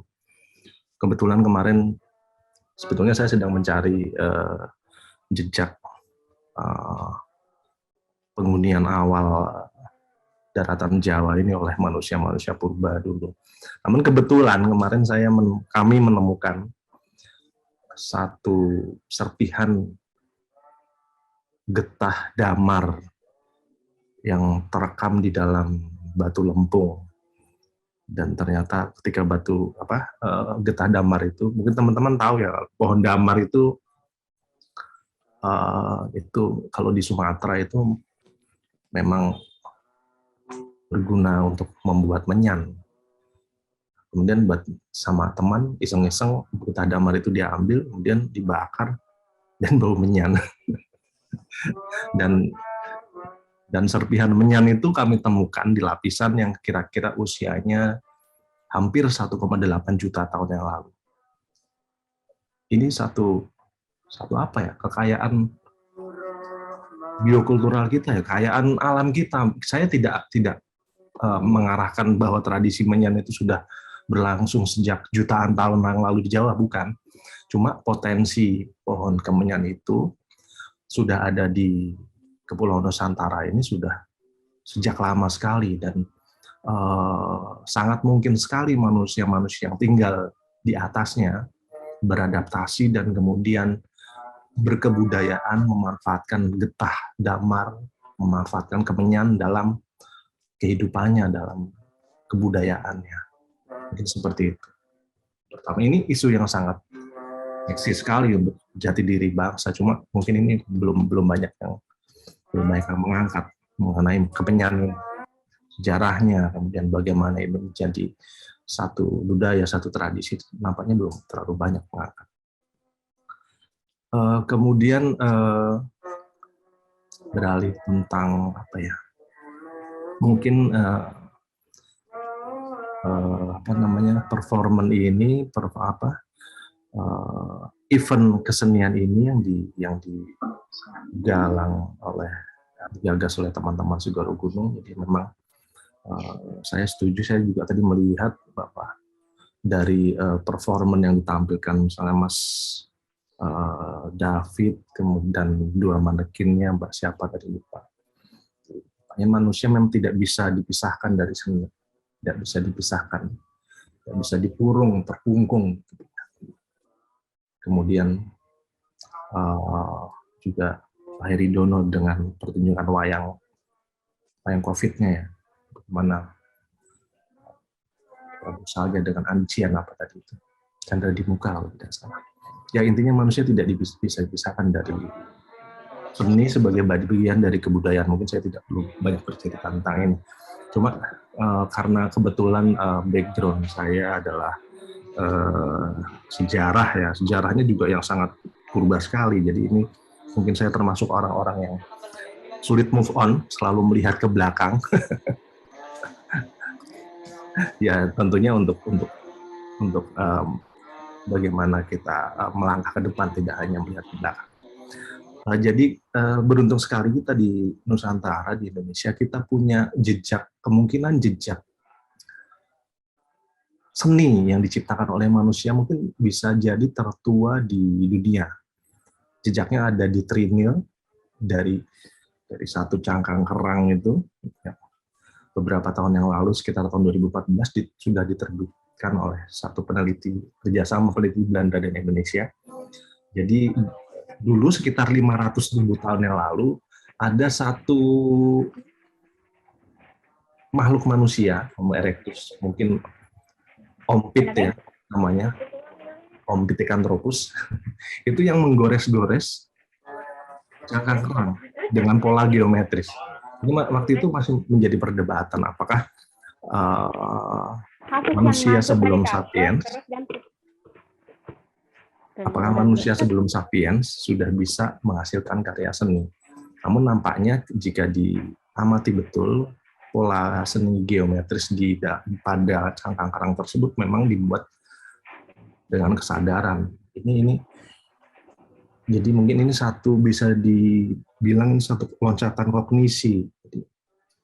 Kebetulan kemarin sebetulnya saya sedang mencari jejak penghunian awal daratan Jawa ini oleh manusia-manusia purba dulu. Namun kebetulan kemarin kami menemukan satu serpihan getah damar yang terekam di dalam batu lempung. Dan ternyata ketika getah damar itu, mungkin teman-teman tahu ya, pohon damar itu kalau di Sumatera itu memang berguna untuk membuat menyan. Kemudian sama teman iseng-iseng getah damar itu dia ambil, kemudian dibakar dan bau menyan. dan serpihan menyan itu kami temukan di lapisan yang kira-kira usianya hampir 1,8 juta tahun yang lalu. Ini satu kekayaan biokultural kita ya, kekayaan alam kita. Saya tidak mengarahkan bahwa tradisi menyan itu sudah berlangsung sejak jutaan tahun yang lalu di Jawa, bukan. Cuma potensi pohon kemenyan itu sudah ada di Kepulauan Nusantara ini sudah sejak lama sekali, dan sangat mungkin sekali manusia-manusia yang tinggal di atasnya beradaptasi dan kemudian berkebudayaan memanfaatkan getah damar, memanfaatkan kemenyan dalam kehidupannya, dalam kebudayaannya. Mungkin seperti itu. Pertama, ini isu yang sangat eksis sekali untuk jati diri bangsa. Cuma mungkin ini belum banyak yang mengangkat mengenai kemenyan, sejarahnya, kemudian bagaimana ini menjadi satu budaya, satu tradisi. Nampaknya belum terlalu banyak mengangkat. Kemudian beralih tentang mungkin performan ini, event kesenian ini yang digalang digagas oleh teman-teman Segoro Gunung. Jadi memang saya setuju. Saya juga tadi melihat dari performan yang ditampilkan, misalnya Mas David, kemudian dua manekinnya, Mbak siapa tadi lupa. Manusia memang tidak bisa dipisahkan dari seni, tidak bisa dipisahkan, tidak bisa dikurung, terkungkung. kemudian juga Pak Heridono dengan pertunjukan wayang COVID-nya ya, bagaimana Prabu Salja dengan Ancian apa tadi itu, Chandra di Muka kalau tidak salah. Ya intinya manusia tidak bisa dipisahkan dari seni sebagai bagian dari kebudayaan. Mungkin saya tidak perlu banyak bercerita tentang ini. Cuma karena kebetulan background saya adalah sejarah ya, sejarahnya juga yang sangat purba sekali. Jadi ini mungkin saya termasuk orang-orang yang sulit move on, selalu melihat ke belakang. Ya tentunya untuk bagaimana kita melangkah ke depan, tidak hanya melihat ke belakang. Jadi beruntung sekali kita di Nusantara, di Indonesia, kita punya kemungkinan jejak seni yang diciptakan oleh manusia mungkin bisa jadi tertua di dunia. Jejaknya ada di Trinil, dari satu cangkang kerang itu, ya, beberapa tahun yang lalu, sekitar tahun 2014, sudah diterbitkan oleh satu peneliti, kerjasama peneliti Belanda dan Indonesia. Jadi dulu sekitar 500.000 tahun yang lalu, ada satu makhluk manusia, Homo erectus, mungkin Ompit ya namanya, Ompithecantropus, itu yang menggores-gores cangkang kerang dengan pola geometris. Ini waktu itu masih menjadi perdebatan apakah manusia sebelum sapiens, sudah bisa menghasilkan karya seni. Namun nampaknya jika diamati betul, pola seni geometris pada cangkang kerang tersebut memang dibuat dengan kesadaran. Ini jadi mungkin ini bisa dibilang satu loncatan kognisi. Jadi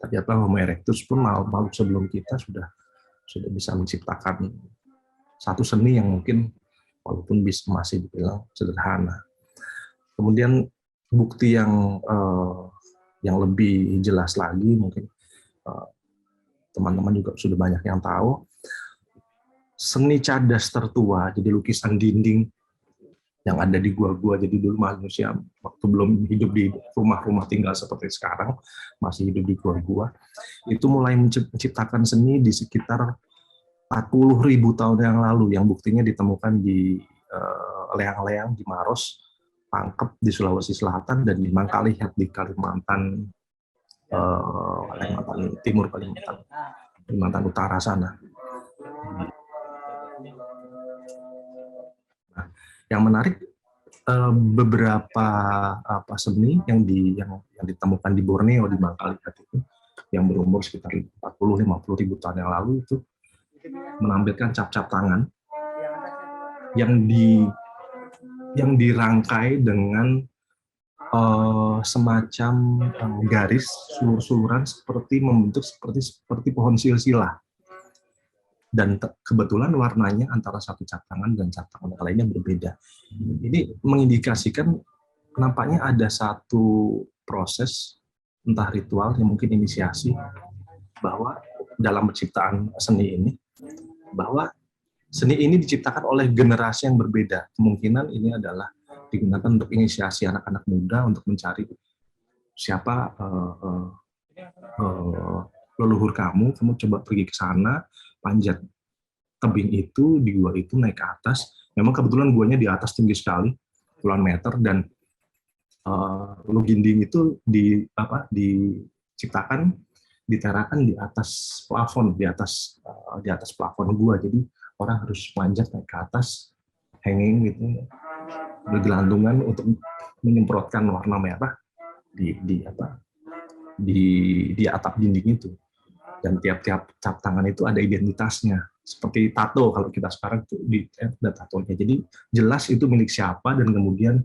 ternyata Homo erectus pun makhluk sebelum kita sudah bisa menciptakan satu seni yang mungkin walaupun masih dibilang sederhana. Kemudian bukti yang lebih jelas lagi mungkin teman-teman juga sudah banyak yang tahu, seni cadas tertua, jadi lukisan dinding yang ada di gua-gua. Jadi dulu manusia waktu belum hidup di rumah-rumah tinggal seperti sekarang, masih hidup di gua-gua, itu mulai menciptakan seni di sekitar 40.000 tahun yang lalu, yang buktinya ditemukan di leang-leang di Maros, Pangkep di Sulawesi Selatan, dan di Mangkalihat di Kalimantan Timur, Kalimantan Utara sana. Nah, yang menarik, beberapa seni yang ditemukan di Borneo, di Mangkalihat itu, yang berumur sekitar 40-50.000 tahun yang lalu, itu menampilkan cap-cap tangan yang dirangkai dengan semacam garis sulur-suluran membentuk seperti pohon silsilah, dan kebetulan warnanya antara satu cap tangan dan cap tangan lainnya berbeda. Ini mengindikasikan nampaknya ada satu proses entah ritual yang mungkin inisiasi bahwa dalam penciptaan seni ini, bahwa seni ini diciptakan oleh generasi yang berbeda. Kemungkinan ini adalah digunakan untuk inisiasi anak-anak muda untuk mencari siapa leluhur kamu coba pergi ke sana, panjat tebing itu, di gua itu, naik ke atas. Memang kebetulan guanya di atas tinggi sekali, puluhan meter, dan Luginding itu diterakan di atas plafon, di atas plafon gua. Jadi orang harus manjat naik ke atas, hanging gitu, bergelantungan untuk menyemprotkan warna merah di atap dinding itu. Dan tiap-tiap cap tangan itu ada identitasnya, seperti tato kalau kita sekarang ada tatonya. Jadi jelas itu milik siapa, dan kemudian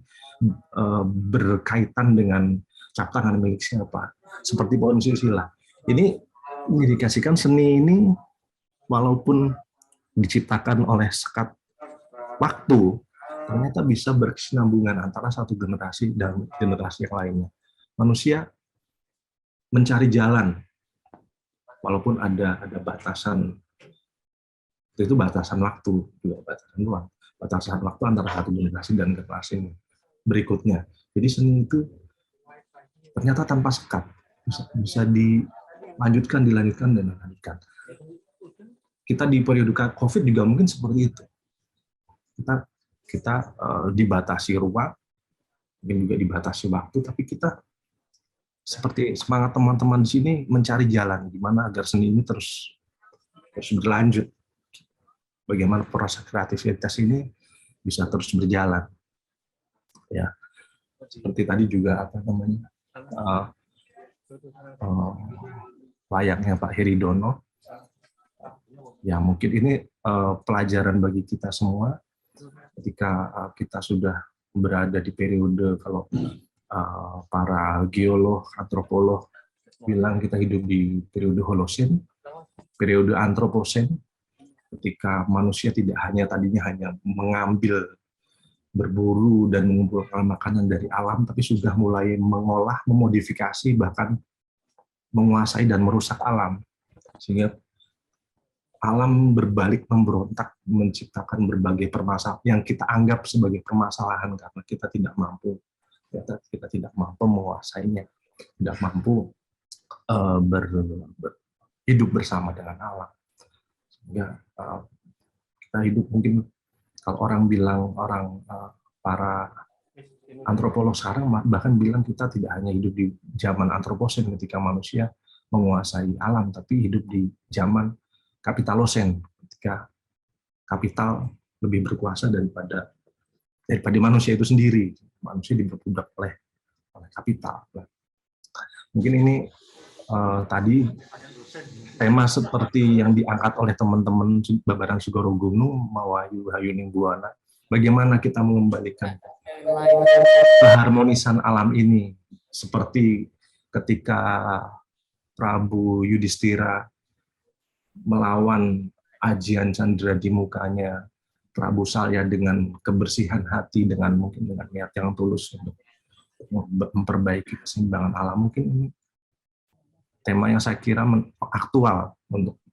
berkaitan dengan cap tangan milik siapa, seperti pohon silsilah. Ini mengindikasikan seni ini walaupun diciptakan oleh sekat waktu, ternyata bisa berkesinambungan antara satu generasi dan generasi yang lainnya. Manusia mencari jalan, walaupun ada batasan, itu batasan waktu, juga batasan ruang. batasan waktu antara satu generasi dan generasi berikutnya. Jadi seni itu ternyata tanpa sekat, bisa dilanjutkan, dilanjutkan. Kita di periode COVID juga mungkin seperti itu. Kita dibatasi ruang, mungkin juga dibatasi waktu, tapi kita seperti semangat teman-teman di sini mencari jalan gimana agar seni ini terus berlanjut. Bagaimana proses kreativitas ini bisa terus berjalan. Ya, seperti tadi juga layaknya Pak Heridono. Ya mungkin ini pelajaran bagi kita semua ketika kita sudah berada di periode, kalau para geolog, antropolog bilang kita hidup di periode Holosen, periode Antroposen, ketika manusia tidak hanya mengambil, berburu dan mengumpulkan makanan dari alam, tapi sudah mulai mengolah, memodifikasi, bahkan menguasai dan merusak alam, sehingga alam berbalik memberontak, menciptakan berbagai permasalahan yang kita anggap sebagai permasalahan karena kita tidak mampu menguasainya, tidak mampu hidup bersama dengan alam. Sehingga kita hidup, mungkin kalau para antropolog sekarang bahkan bilang kita tidak hanya hidup di zaman antroposen ketika manusia menguasai alam, tapi hidup di zaman kapitalosen ketika kapital lebih berkuasa daripada manusia itu sendiri. Manusia diperbudak oleh kapital. Mungkin ini tadi tema seperti yang diangkat oleh teman-teman Babaran Sugoro Gunung, Mawayu Hayuning Buwana. Bagaimana kita mengembalikan keharmonisan alam ini, seperti ketika Prabu Yudhistira melawan ajian Candra di mukanya Prabu Salya dengan kebersihan hati, mungkin dengan niat yang tulus untuk memperbaiki keseimbangan alam. Mungkin ini tema yang saya kira aktual untuk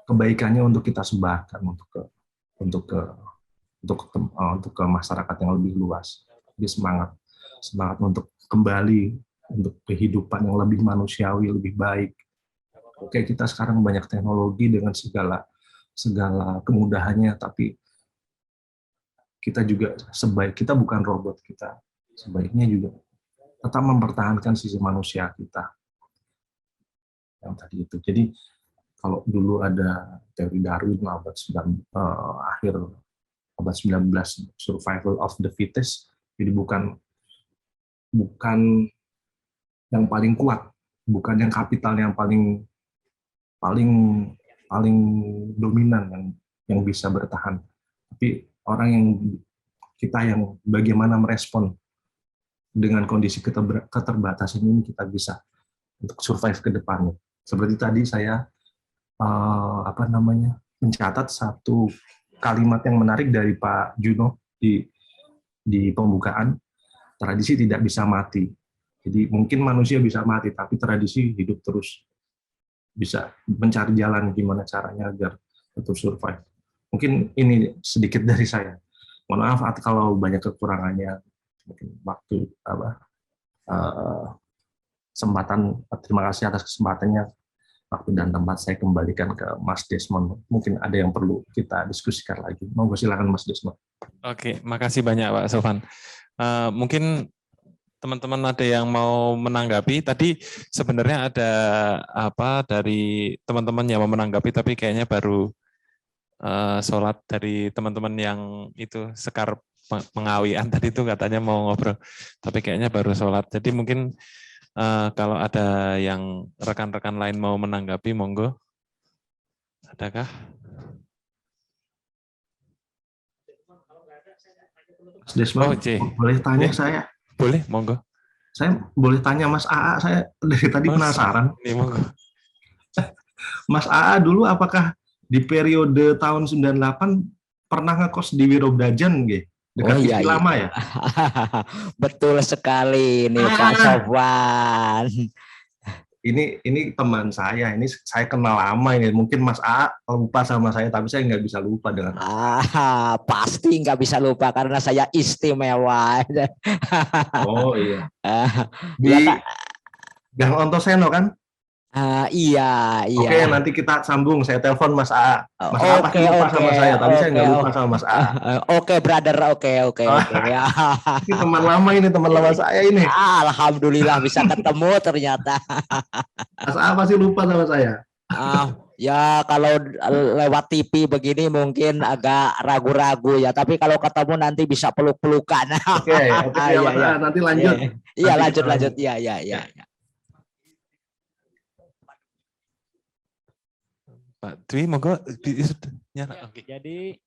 kebaikannya, untuk kita sebarkan untuk ke masyarakat yang lebih luas. Jadi semangat untuk kembali untuk kehidupan yang lebih manusiawi, lebih baik. Oke, kita sekarang banyak teknologi dengan segala kemudahannya, tapi kita juga kita bukan robot, kita sebaiknya juga tetap mempertahankan sisi manusia kita yang tadi itu. Jadi kalau dulu ada teori Darwin akhir abad 19, survival of the fittest, jadi bukan yang paling kuat, bukan yang kapital yang paling dominan yang bisa bertahan, tapi orang yang bagaimana merespon dengan kondisi keterbatasan ini, kita bisa untuk survive ke depannya. Seperti tadi saya mencatat satu kalimat yang menarik dari Pak Juno di pembukaan, tradisi tidak bisa mati. Jadi mungkin manusia bisa mati, tapi tradisi hidup terus, bisa mencari jalan gimana caranya agar tetap survive. Mungkin ini sedikit dari saya. Mohon maaf kalau banyak kekurangannya, mungkin waktu kesempatan. Terima kasih atas kesempatannya. Waktu dan tempat saya kembalikan ke Mas Desmond. Mungkin ada yang perlu kita diskusikan lagi. Monggo silakan Mas Desmond. Oke, makasih banyak Pak Sofan. Mungkin teman-teman ada yang mau menanggapi. Tadi sebenarnya ada dari teman-teman yang mau menanggapi, tapi kayaknya baru sholat dari teman-teman yang itu Sekar Pengawian tadi itu katanya mau ngobrol, tapi kayaknya baru sholat. Jadi mungkin kalau ada yang rekan-rekan lain mau menanggapi, monggo. Adakah? Mas Desmond, boleh tanya saya? Boleh, monggo. Saya boleh tanya Mas AA, saya dari tadi penasaran. Ini monggo. Mas AA dulu apakah di periode tahun 98 pernah ngekos di Wirobrajan nggih? Dekat TV lama ya? Betul sekali nih Pak Sofwan. ini teman saya, ini saya kenal lama ini. Mungkin Mas A lupa sama saya, tapi saya nggak bisa lupa dengan. Pasti nggak bisa lupa karena saya istimewa. Oh iya. Di Gang Ontoseno kan? Iya. Oke, nanti kita sambung. Saya telepon Mas A. Mas A pasti lupa sama saya, tapi saya nggak lupa sama Mas A. Oke, brother. Oke. Ini teman lama ini, teman lama saya ini. Alhamdulillah bisa ketemu ternyata. Mas A pasti lupa sama saya. Ya kalau lewat TV begini mungkin agak ragu-ragu ya, tapi kalau ketemu nanti bisa peluk-pelukan. Oke, ya, Mas A, nanti lanjut. Iya, lanjut. Iya. Pak Dwi, monggo Jadi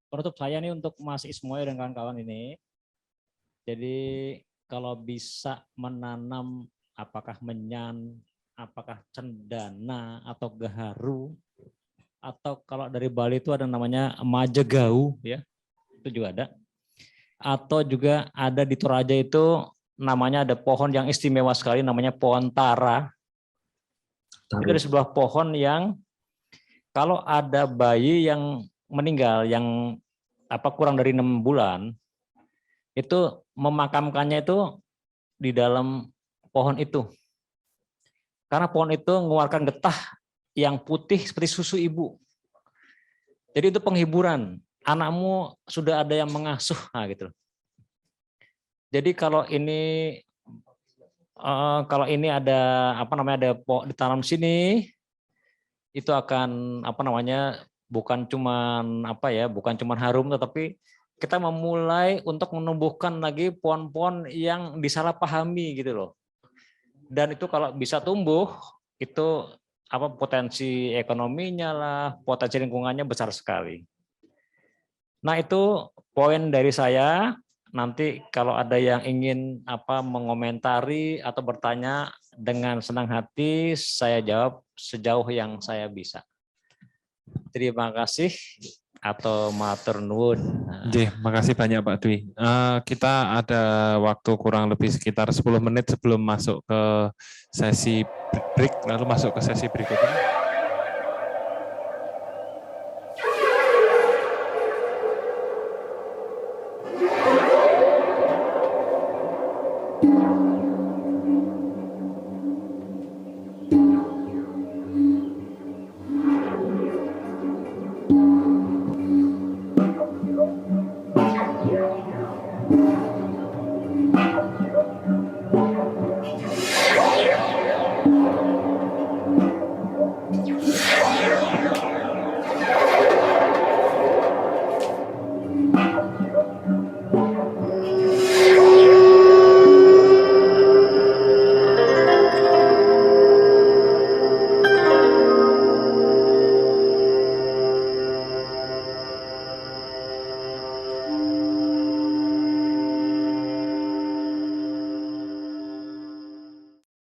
penutup saya nih untuk Mas Ismoil dan kawan-kawan ini. Jadi kalau bisa menanam apakah menyan, apakah cendana atau gaharu, atau kalau dari Bali itu ada namanya majegau ya, itu juga ada. Atau juga ada di Toraja itu namanya ada pohon yang istimewa sekali namanya pohon tara. Itu dari sebuah pohon yang kalau ada bayi yang meninggal yang kurang dari 6 bulan, itu memakamkannya itu di dalam pohon itu. Karena pohon itu mengeluarkan getah yang putih seperti susu ibu. Jadi itu penghiburan. Anakmu sudah ada yang mengasuh, gitu. Jadi kalau ini ada ada ditanam sini, itu akan bukan cuman harum, tetapi kita memulai untuk menumbuhkan lagi pohon-pohon yang disalahpahami gitu loh. Dan itu kalau bisa tumbuh, itu potensi ekonominya lah, potensi lingkungannya besar sekali. Nah itu poin dari saya. Nanti kalau ada yang ingin mengomentari atau bertanya, dengan senang hati saya jawab sejauh yang saya bisa. Terima kasih atau matur nuwun. Makasih banyak Pak Dwi. Kita ada waktu kurang lebih sekitar 10 menit sebelum masuk ke sesi break, lalu masuk ke sesi berikutnya.